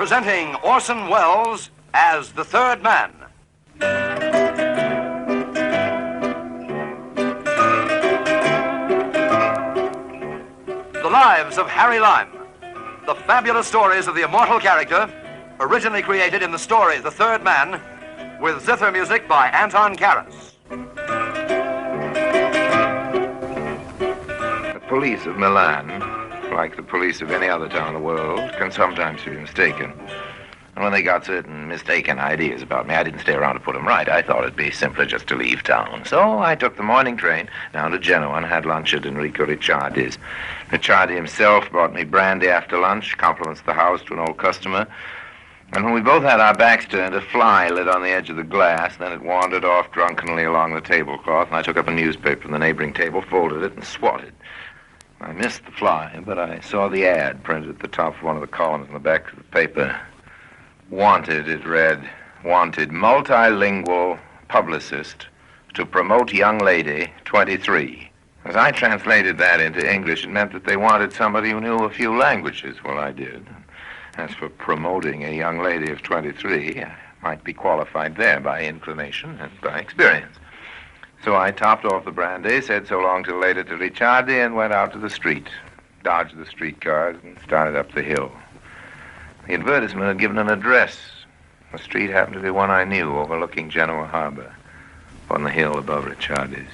Presenting Orson Welles as the third man. The Lives of Harry Lime. The fabulous stories of the immortal character, originally created in the story The Third Man, with zither music by Anton Karas. The police of Milan, like the police of any other town in the world, can sometimes be mistaken. And when they got certain mistaken ideas about me, I didn't stay around to put them right. I thought it'd be simpler just to leave town. So I took the morning train down to Genoa and had lunch at Enrico Ricciardi's. Ricciardi himself brought me brandy after lunch, compliments the house to an old customer. And when we both had our backs turned, a fly lit on the edge of the glass. Then it wandered off drunkenly along the tablecloth, and I took up a newspaper from the neighboring table, folded it, and swatted. I missed the fly, but I saw the ad printed at the top of one of the columns in the back of the paper. Wanted, it read, wanted multilingual publicist to promote young lady, 23. As I translated that into English, it meant that they wanted somebody who knew a few languages. Well, I did. As for promoting a young lady of 23, I might be qualified there by inclination and by experience. So I topped off the brandy, said so long till later to Ricciardi, and went out to the street, dodged the streetcars, and started up the hill. The advertisement had given an address. The street happened to be one I knew, overlooking Genoa Harbor, on the hill above Ricciardi's.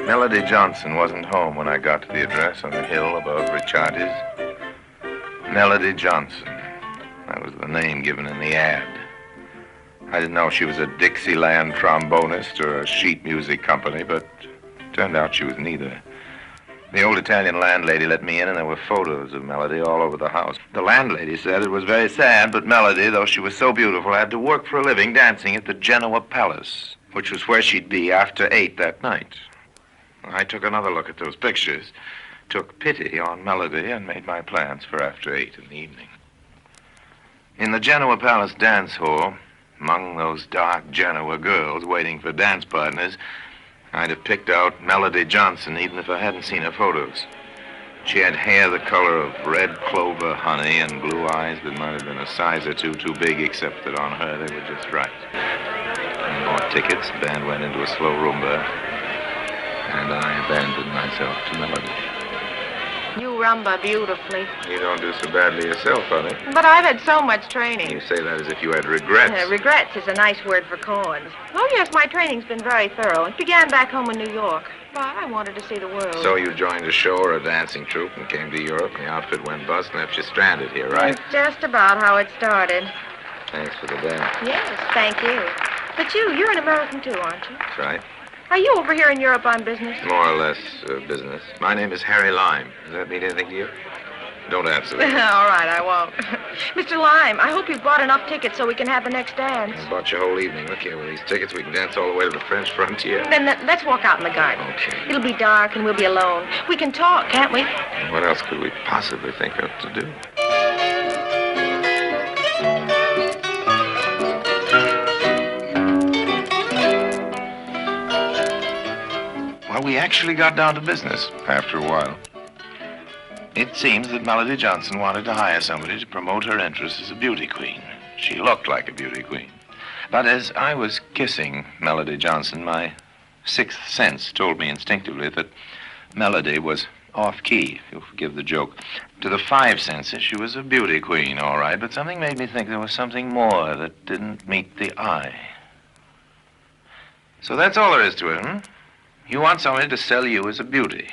Melody Johnson wasn't home when I got to the address on the hill above Ricciardi's. Melody Johnson. That was the name given in the ad. I didn't know she was a Dixieland trombonist or a sheet music company, but it turned out she was neither. The old Italian landlady let me in, and there were photos of Melody all over the house. The landlady said it was very sad, but Melody, though she was so beautiful, had to work for a living dancing at the Genoa Palace, which was where she'd be after 8 that night. I took another look at those pictures, took pity on Melody, and made my plans for after 8 in the evening. In the Genoa Palace dance hall, among those dark Genoa girls waiting for dance partners, I'd have picked out Melody Johnson even if I hadn't seen her photos. She had hair the color of red clover honey and blue eyes that might have been a size or two too big, except that on her they were just right. I bought tickets, the band went into a slow rumba, and I abandoned myself to Melody. You rumba beautifully. You don't do so badly yourself, honey. But I've had so much training. You say that as if you had regrets. Regrets is a nice word for chords. Oh, yes, my training's been very thorough. It began back home in New York. But I wanted to see the world. So you joined a show or a dancing troupe and came to Europe, and the outfit went bust and left you stranded here, right? That's just about how it started. Thanks for the dance. Yes, thank you. But you're an American too, aren't you? That's right. Are you over here in Europe on business? More or less business. My name is Harry Lime. Does that mean anything to you? Don't answer that. All right, I won't. Mr. Lime, I hope you've bought enough tickets so we can have the next dance. I bought your whole evening. Look here, with these tickets, we can dance all the way to the French frontier. Then let's walk out in the garden. Okay. It'll be dark and we'll be alone. We can talk, can't we? What else could we possibly think of to do? Well, we actually got down to business after a while. It seems that Melody Johnson wanted to hire somebody to promote her interest as a beauty queen. She looked like a beauty queen. But as I was kissing Melody Johnson, my sixth sense told me instinctively that Melody was off-key, if you'll forgive the joke. To the five senses, she was a beauty queen, all right, but something made me think there was something more that didn't meet the eye. So that's all there is to it, hmm? You want somebody to sell you as a beauty.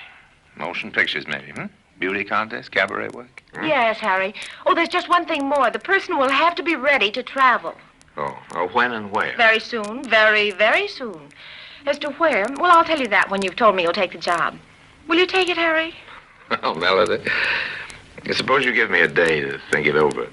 Motion pictures, maybe, hmm? Beauty contest, cabaret work? Hmm? Yes, Harry. Oh, there's just one thing more. The person will have to be ready to travel. Oh, when and where? Very soon. Very, very soon. As to where, well, I'll tell you that when you've told me you'll take the job. Will you take it, Harry? Oh, Melody. Suppose you give me a day to think it over.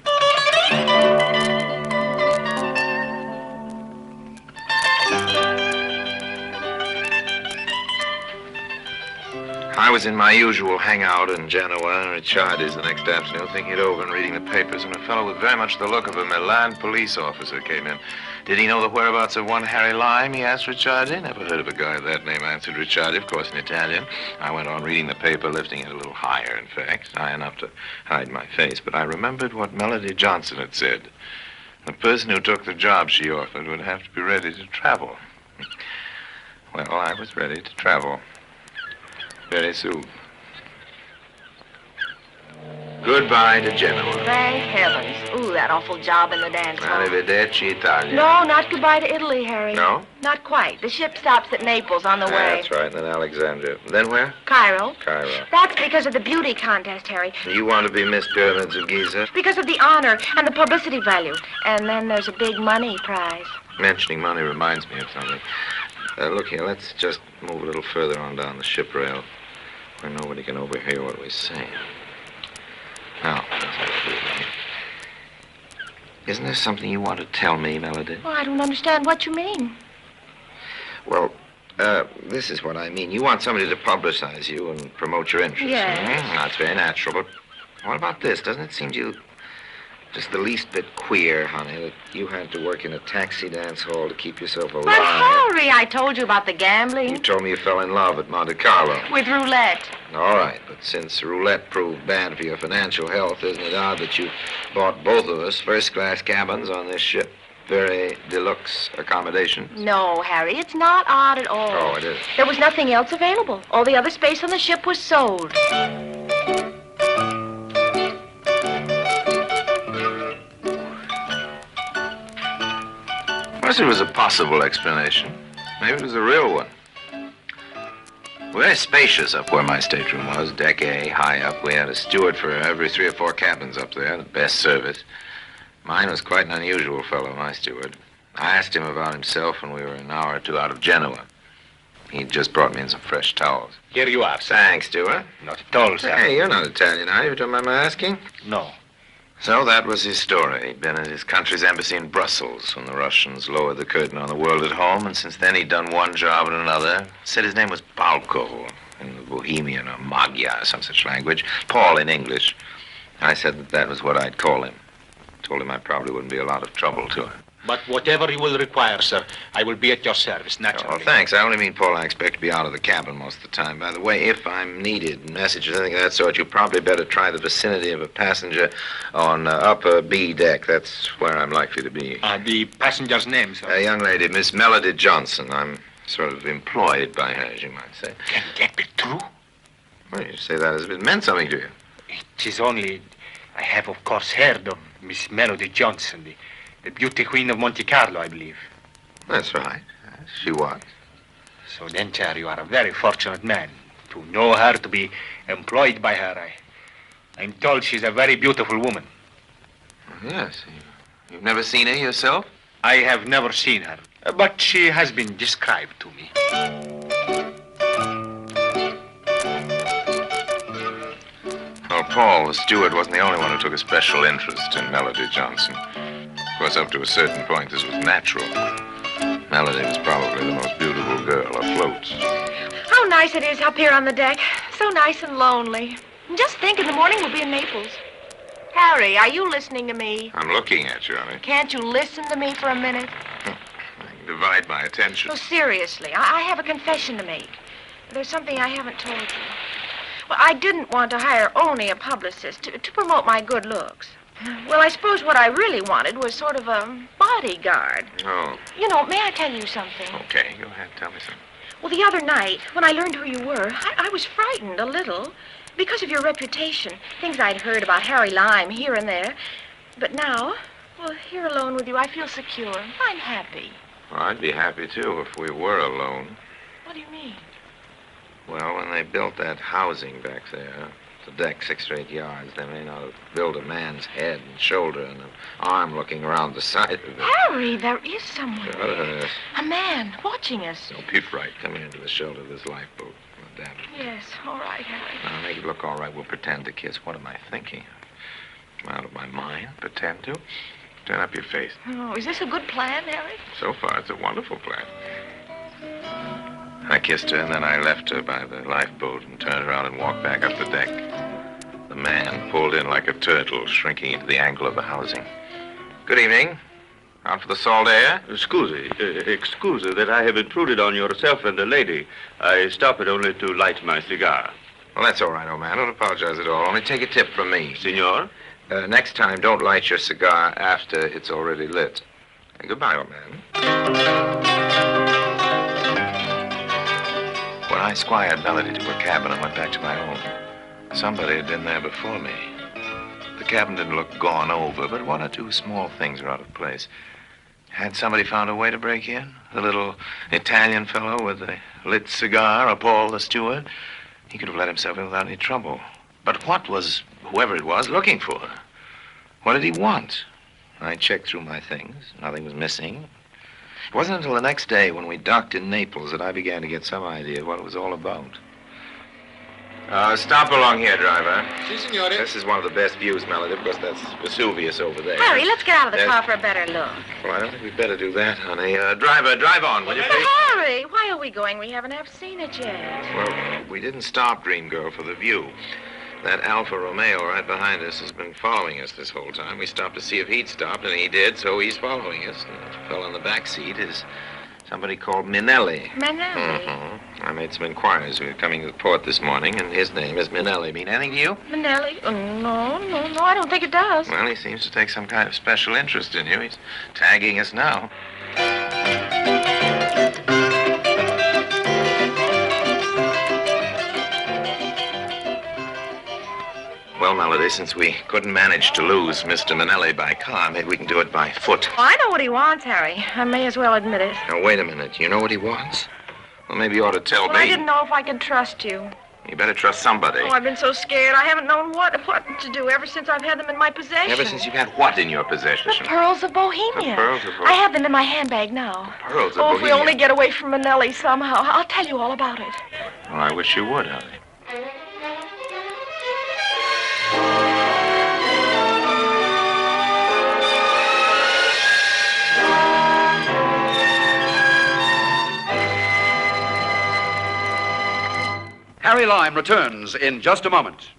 I was in my usual hangout in Genoa, Ricciardi's the next afternoon, thinking it over and reading the papers, when a fellow with very much the look of a Milan police officer came in. Did he know the whereabouts of one Harry Lime, he asked Ricciardi. Never heard of a guy of that name, answered Ricciardi, of course in Italian. I went on reading the paper, lifting it a little higher, in fact, high enough to hide my face. But I remembered what Melody Johnson had said. The person who took the job she offered would have to be ready to travel. Well, I was ready to travel. Very soon. Goodbye to Genoa. Thank heavens. Ooh, that awful job in the dance hall. Arrivederci, Italia. No, not goodbye to Italy, Harry. No? Not quite. The ship stops at Naples on the way. That's right, and then Alexandria. Then where? Cairo. Cairo. That's because of the beauty contest, Harry. You want to be Miss Pyramids of Giza? Because of the honor and the publicity value. And then there's a big money prize. Mentioning money reminds me of something. Look here, let's just move a little further on down the ship rail where nobody can overhear what we say. Now, isn't there something you want to tell me, Melody? Well, I don't understand what you mean. Well, this is what I mean. You want somebody to publicize you and promote your interests. Yes. That's very natural, but what about this? Doesn't it seem to you just the least bit queer, honey, that you had to work in a taxi dance hall to keep yourself alive? But, Harry, I told you about the gambling. You told me you fell in love at Monte Carlo. With roulette. All right, but since roulette proved bad for your financial health, isn't it odd that you bought both of us first-class cabins on this ship? Very deluxe accommodations. No, Harry, it's not odd at all. Oh, it is. There was nothing else available. All the other space on the ship was sold. Perhaps it was a possible explanation. Maybe it was a real one. Very spacious up where my stateroom was, deck A, high up. We had a steward for every 3 or 4 cabins up there, the best service. Mine was quite an unusual fellow, my steward. I asked him about himself when we were an hour or 2 out of Genoa. He'd just brought me in some fresh towels. Here you are, sir. Thanks, steward. Not at all, sir. Hey, you're not Italian, are you? Don't mind my asking? No. So that was his story. He'd been at his country's embassy in Brussels when the Russians lowered the curtain on the world at home, and since then he'd done one job and another. Said his name was Balko, in the Bohemian or Magyar, some such language. Paul in English. I said that was what I'd call him. Told him I probably wouldn't be a lot of trouble to him. But whatever you will require, sir, I will be at your service, naturally. Oh, thanks. I only mean, Paul, I expect to be out of the cabin most of the time. By the way, if I'm needed, messages, anything of that sort, you probably better try the vicinity of a passenger on upper B deck. That's where I'm likely to be. The passenger's name, sir? A young lady, Miss Melody Johnson. I'm sort of employed by her, as you might say. Can that be true? Well, you say that as if it meant something to you. It is only... I have, of course, heard of Miss Melody Johnson, the beauty queen of Monte Carlo, I believe. That's right. She was. So then, sir, you are a very fortunate man to know her, to be employed by her. I'm told she's a very beautiful woman. Yes. You've never seen her yourself? I have never seen her, but she has been described to me. Well, Paul, the steward, wasn't the only one who took a special interest in Melody Johnson. Of course, up to a certain point, this was natural. Melody was probably the most beautiful girl afloat. How nice it is up here on the deck. So nice and lonely. Just think, in the morning we'll be in Naples. Harry, are you listening to me? I'm looking at you, honey. Can't you listen to me for a minute? I can divide my attention. Oh, seriously, I have a confession to make. There's something I haven't told you. Well, I didn't want to hire only a publicist to promote my good looks. Well, I suppose what I really wanted was sort of a bodyguard. Oh. You know, may I tell you something? Okay, go ahead. Tell me something. Well, the other night, when I learned who you were, I was frightened a little because of your reputation. Things I'd heard about Harry Lime here and there. But now, well, here alone with you, I feel secure. I'm happy. Well, I'd be happy, too, if we were alone. What do you mean? Well, when they built that housing back there, the deck 6 or 8 yards, they may not have built a man's head and shoulder and an arm looking around the side of it. Harry, there is someone Sure there. there is. A man watching us. Don't be frightened. Come here into the shelter of this lifeboat, Madame. Yes, all right, Harry. Now, make it look all right. We'll pretend to kiss. What am I thinking? I'm out of my mind. Pretend to. Turn up your face. Oh, is this a good plan, Harry? So far, it's a wonderful plan. I kissed her, and then I left her by the lifeboat and turned around and walked back up the deck. The man pulled in like a turtle, shrinking into the angle of the housing. Good evening. Out for the salt air? Excuse that I have intruded on yourself and the lady. I stopped only to light my cigar. Well, that's all right, old man. Don't apologize at all. Only take a tip from me. Senor? Next time, don't light your cigar after it's already lit. Goodbye, old man. When I squired Melody to her cabin, I went back to my own. Somebody had been there before me. The cabin didn't look gone over, but 1 or 2 small things were out of place. Had somebody found a way to break in? The little Italian fellow with the lit cigar, or Paul the steward? He could have let himself in without any trouble. But what was whoever it was looking for? What did he want? I checked through my things. Nothing was missing. It wasn't until the next day when we docked in Naples that I began to get some idea of what it was all about. Stop along here, driver. Si, signore. This is one of the best views, Melody, because that's Vesuvius over there. Harry, let's get out of the Yes. car for a better look. Well, I don't think we'd better do that, honey. Driver, drive on, will you, But please? Harry, why are we going? We haven't half seen it yet. Well, we didn't stop, Dream Girl, for the view. That Alfa Romeo right behind us has been following us this whole time. We stopped to see if he'd stopped, and he did, so he's following us. And the fellow in the back seat is somebody called Minelli. Minelli. Mm-hmm. I made some inquiries. We were coming to the port this morning, and his name is Minelli. Mean anything to you? Minelli? Oh, no, I don't think it does. Well, he seems to take some kind of special interest in you. He's tagging us now. Well, Melody, since we couldn't manage to lose Mr. Minelli by car, maybe we can do it by foot. Oh, I know what he wants, Harry. I may as well admit it. Now, wait a minute. You know what he wants? Well, maybe you ought to tell Well, me. I didn't know if I could trust you. You better trust somebody. Oh, I've been so scared. I haven't known what to do ever since I've had them in my possession. Ever since you've had what in your possession? The pearls of Bohemia. The pearls of Bohemia. I have them in my handbag now. The pearls of Oh, if we Bohemia. only get away from Minelli somehow. I'll tell you all about it. Well, I wish you would, honey. Harry Lime returns in just a moment.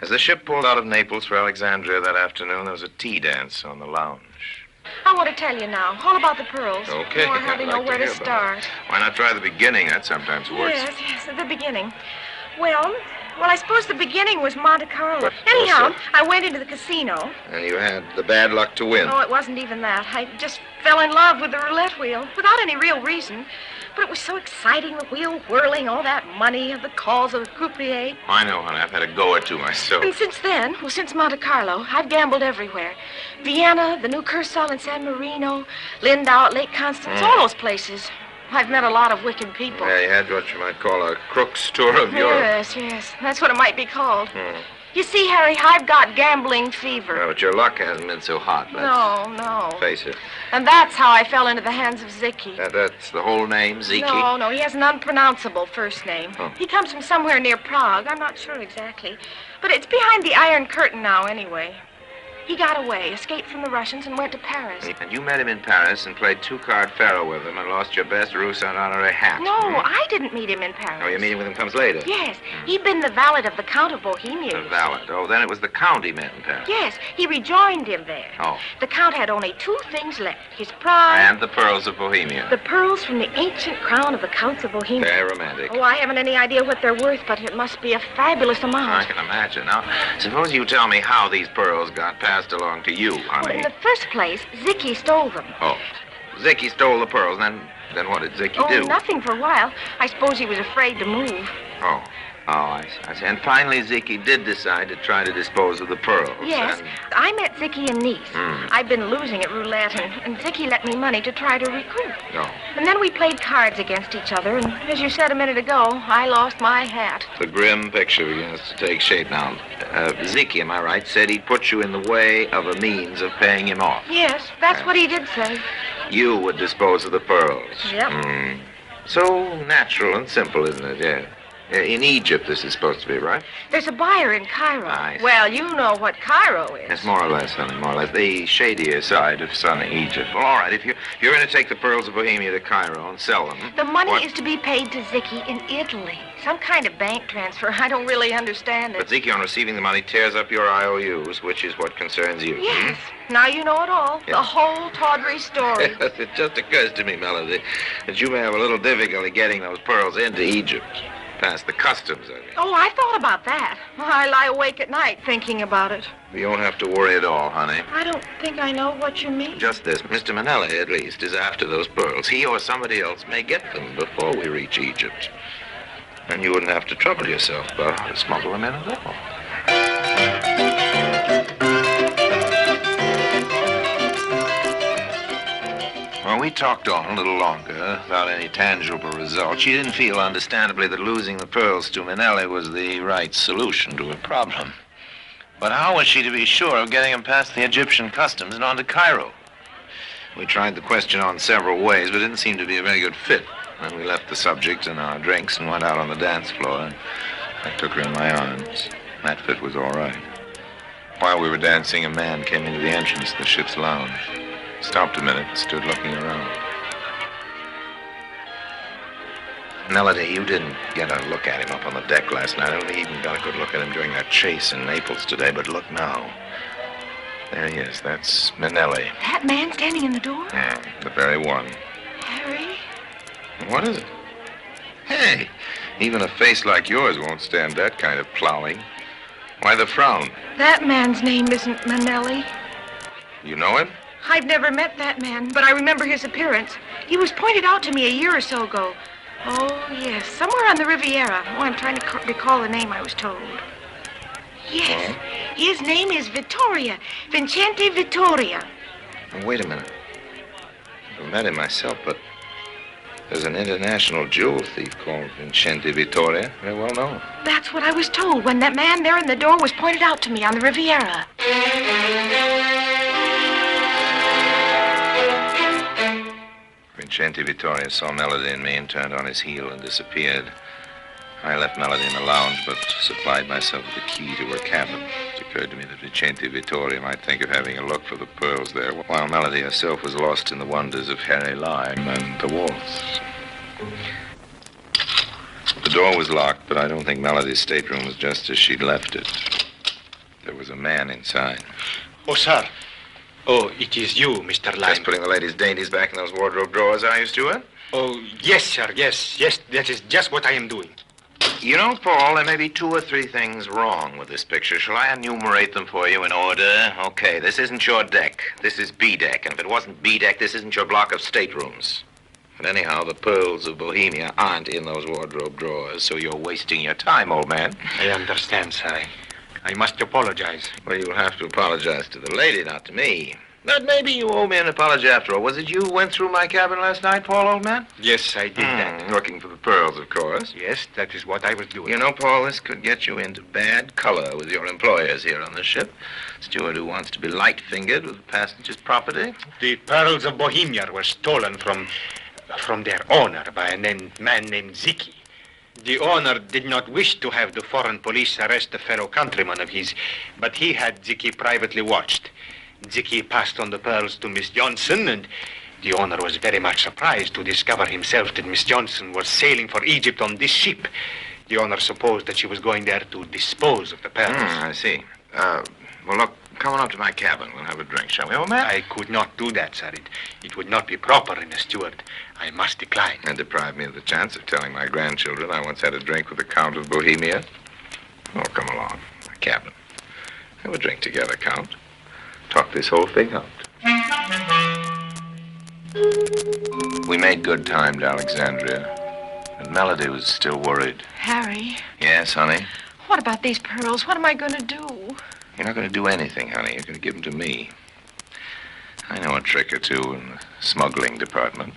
As the ship pulled out of Naples for Alexandria that afternoon, there was a tea dance on the lounge. I want to tell you now, all about the pearls. Okay, Or how I'd to like know where to hear about start. it. Why not try the beginning? That sometimes works. Yes, at the beginning. Well, I suppose the beginning was Monte Carlo. What? Anyhow, What's I went into the casino. And you had the bad luck to win. Oh, it wasn't even that. I just fell in love with the roulette wheel without any real reason. But it was so exciting, the wheel whirling, all that money, the calls of the croupier. I know, honey. I've had a go or two myself. And since then, since Monte Carlo, I've gambled everywhere. Vienna, the new Kursaal in San Marino, Lindau at Lake Constance, all those places. I've met a lot of wicked people. Yeah, you had what you might call a crook's tour of Europe. Yes. That's what it might be called. You see, Harry, I've got gambling fever. Well, but your luck hasn't been so hot. No. Face it. And that's how I fell into the hands of Zicki. That's the whole name, Ziki? No, he has an unpronounceable first name. Oh. He comes from somewhere near Prague. I'm not sure exactly. But it's behind the Iron Curtain now, anyway. He got away, escaped from the Russians, and went to Paris. And you met him in Paris and played two-card faro with him and lost your best Rousseau honorary hat. No, I didn't meet him in Paris. Oh, your meeting with him comes later? Yes. He'd been the valet of the Count of Bohemia. The valet. Oh, then it was the Count he met in Paris. Yes, he rejoined him there. Oh. The Count had only two things left, his pride... And the pearls of Bohemia. The pearls from the ancient crown of the Counts of Bohemia. Very romantic. Oh, I haven't any idea what they're worth, but it must be a fabulous amount. I can imagine. Now, suppose you tell me how these pearls got passed along to you, honey. Well, in the first place, Zicky stole them. Oh, Zicky stole the pearls. Then what did Zicky do? Oh, nothing for a while. I suppose he was afraid to move. Oh, I see. And finally, Zicky did decide to try to dispose of the pearls. Yes, and... I met Zicky in Nice. I've been losing at roulette, and Zicky lent me money to try to recruit. Oh. And then we played cards against each other, and as you said a minute ago, I lost my hat. The grim picture begins to take shape now. Zicky, am I right, said he'd put you in the way of a means of paying him off. Yes, that's what he did say. You would dispose of the pearls. Yep. So natural and simple, isn't it? Yeah. In Egypt, this is supposed to be, right? There's a buyer in Cairo. I see. Well, you know what Cairo is. It's more or less, honey, more or less. The shadier side of sunny Egypt. Well, all right, if you're going to take the pearls of Bohemia to Cairo and sell them... The money is to be paid to Zicky in Italy. Some kind of bank transfer. I don't really understand it. But Zicky, on receiving the money, tears up your IOUs, which is what concerns you. Yes. Now you know it all. Yeah. The whole tawdry story. It just occurs to me, Melody, that you may have a little difficulty getting those pearls into Egypt. Past the customs, I mean. Oh, I thought about that. I lie awake at night thinking about it. You don't have to worry at all, honey. I don't think I know what you mean. Just this. Mr. Manelli, at least, is after those pearls. He or somebody else may get them before we reach Egypt. And you wouldn't have to trouble yourself about how to smuggle them in at all. Well, we talked on a little longer without any tangible result. She didn't feel, understandably, that losing the pearls to Manelli was the right solution to her problem. But how was she to be sure of getting them past the Egyptian customs and on to Cairo? We tried the question on several ways, but it didn't seem to be a very good fit. And we left the subject and our drinks and went out on the dance floor. And I took her in my arms. That fit was all right. While we were dancing, a man came into the entrance of the ship's lounge. Stopped a minute and stood looking around. Melody, you didn't get a look at him up on the deck last night. I don't think you even got a good look at him during that chase in Naples today, but look now. There he is. That's Manelli. That man standing in the door? Yeah, the very one. Harry? What is it? Hey, even a face like yours won't stand that kind of plowing. Why the frown? That man's name isn't Manelli. You know him? I've never met that man, but I remember his appearance. He was pointed out to me a year or so ago. Oh, yes, somewhere on the Riviera. Oh, I'm trying to recall the name I was told. Yes, his name is Vittoria. Vincente Vittoria. Oh, wait a minute. I've met him myself, but there's an international jewel thief called Vincente Vittoria. Very well known. That's what I was told when that man there in the door was pointed out to me on the Riviera. Vincente Vittoria saw Melody and me and turned on his heel and disappeared. I left Melody in the lounge, but supplied myself with the key to her cabin. It occurred to me that Vincente Vittoria might think of having a look for the pearls there, while Melody herself was lost in the wonders of Harry Lime and the waltz. The door was locked, but I don't think Melody's stateroom was just as she'd left it. There was a man inside. Oh, sir. Oh, it is you, Mr. Lime. Just putting the ladies' dainties back in those wardrobe drawers, are you, Stuart? Oh, yes, sir, yes. That is just what I am doing. You know, Paul, there may be 2 or 3 things wrong with this picture. Shall I enumerate them for you in order? Okay, this isn't your deck. This is B deck. And if it wasn't B deck, this isn't your block of staterooms. But anyhow, the pearls of Bohemia aren't in those wardrobe drawers, so you're wasting your time, old man. I understand, sir. I must apologize. Well, you'll have to apologize to the lady, not to me. But maybe you owe me an apology after all. Was it you who went through my cabin last night, Paul, old man? Yes, I did that. Looking for the pearls, of course. Yes, that is what I was doing. You know, Paul, this could get you into bad color with your employers here on the ship. Steward who wants to be light-fingered with the passenger's property. The pearls of Bohemia were stolen from their owner by a man named Zicky. The owner did not wish to have the foreign police arrest a fellow countryman of his, but he had Ziki privately watched. Ziki passed on the pearls to Miss Johnson, and the owner was very much surprised to discover himself that Miss Johnson was sailing for Egypt on this ship. The owner supposed that she was going there to dispose of the pearls. I see. Well, look, come on up to my cabin. We'll have a drink, shall we, old man? I could not do that, sir. It would not be proper in a steward. I must decline. And deprive me of the chance of telling my grandchildren I once had a drink with the Count of Bohemia. Oh, come along. My cabin. Have a drink together, Count. Talk this whole thing out. We made good time to Alexandria, but Melody was still worried. Harry, Yes, honey? what about these pearls? What am I going to do? You're not going to do anything, honey. You're going to give them to me. I know a trick or two in the smuggling department.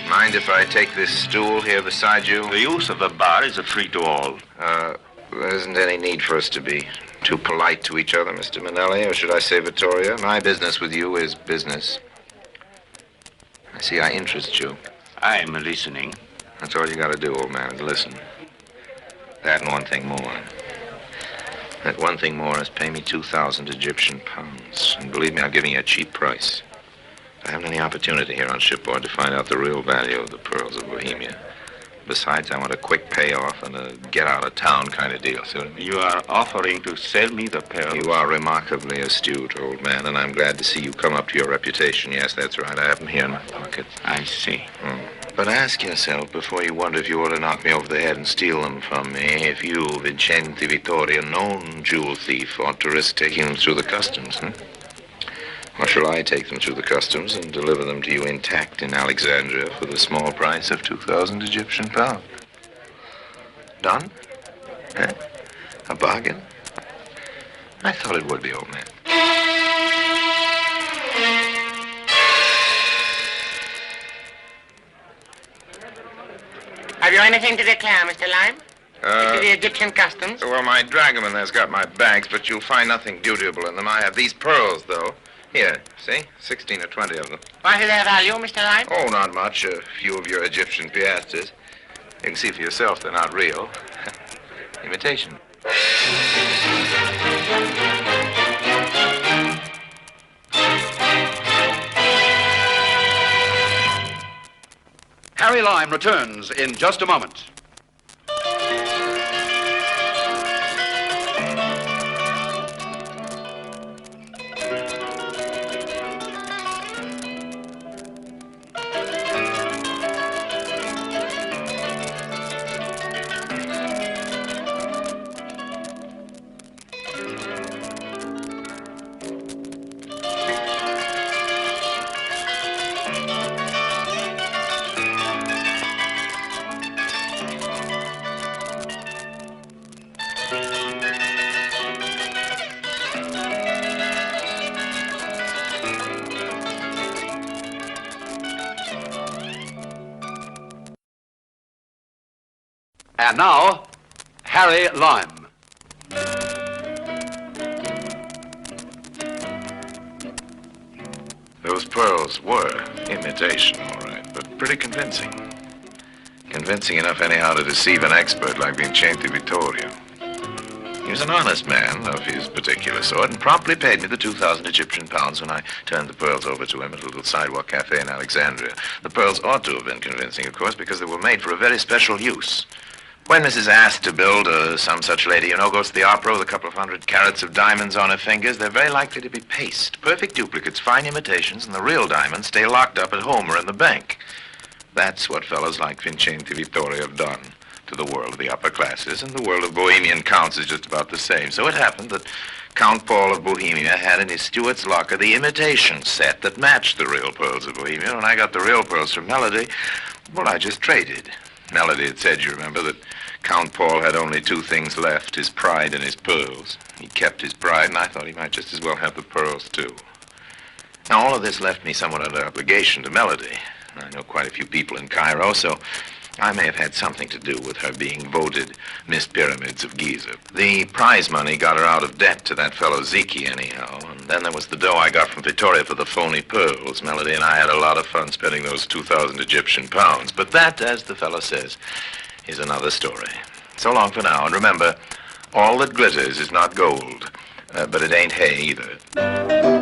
Mind if I take this stool here beside you? The use of the bar is a free to all. There isn't any need for us to be too polite to each other, Mr. Manelli, or should I say Vittoria? My business with you is business. I see I interest you. I'm listening. That's all you got to do, old man, is listen. That and one thing more. That one thing more is pay me 2,000 Egyptian pounds. And believe me, I'm giving you a cheap price. I haven't any opportunity here on shipboard to find out the real value of the pearls of Bohemia. Besides, I want a quick payoff and a get-out-of-town kind of deal, see what I mean? You are offering to sell me the pearls? You are remarkably astute, old man, and I'm glad to see you come up to your reputation. Yes, that's right. I have them here in my pocket. I see. But ask yourself before you wonder if you ought to knock me over the head and steal them from me, if you, Vincenti Vittoria, known jewel thief, ought to risk taking them through the customs, Or shall I take them through the customs and deliver them to you intact in Alexandria for the small price of 2,000 Egyptian pounds? Done? Eh? A bargain? I thought it would be, old man. Have you anything to declare, Mr. Lime? To the Egyptian customs? Well, my dragoman there's got my bags, but you'll find nothing dutiable in them. I have these pearls, though. Here, see? 16 or 20 of them. What is their value, Mr. Lime? Oh, not much. A few of your Egyptian piastres. You can see for yourself they're not real. Imitation. Harry Lime returns in just a moment. And now, Harry Lime. Those pearls were imitation, all right, but pretty convincing. Convincing enough anyhow to deceive an expert like Vincenti Vittoria. He was an honest man of his particular sort and promptly paid me the 2,000 Egyptian pounds when I turned the pearls over to him at a little sidewalk cafe in Alexandria. The pearls ought to have been convincing, of course, because they were made for a very special use. When Mrs. asked to build some such lady, goes to the opera with a couple of 100 carats of diamonds on her fingers, they're very likely to be paste. Perfect duplicates, fine imitations, and the real diamonds stay locked up at home or in the bank. That's what fellows like Vincenti Vittoria have done to the world of the upper classes, and the world of Bohemian counts is just about the same. So it happened that Count Paul of Bohemia had in his steward's locker the imitation set that matched the real pearls of Bohemia. When I got the real pearls from Melody, well, I just traded. Melody had said, you remember, that Count Paul had only two things left, his pride and his pearls. He kept his pride, and I thought he might just as well have the pearls, too. Now, all of this left me somewhat under obligation to Melody. I know quite a few people in Cairo, so I may have had something to do with her being voted Miss Pyramids of Giza. The prize money got her out of debt to that fellow Zeke anyhow. And then there was the dough I got from Victoria for the phony pearls. Melody and I had a lot of fun spending those 2,000 Egyptian pounds. But that, as the fellow says, is another story. So long for now. And remember, all that glitters is not gold. But it ain't hay either.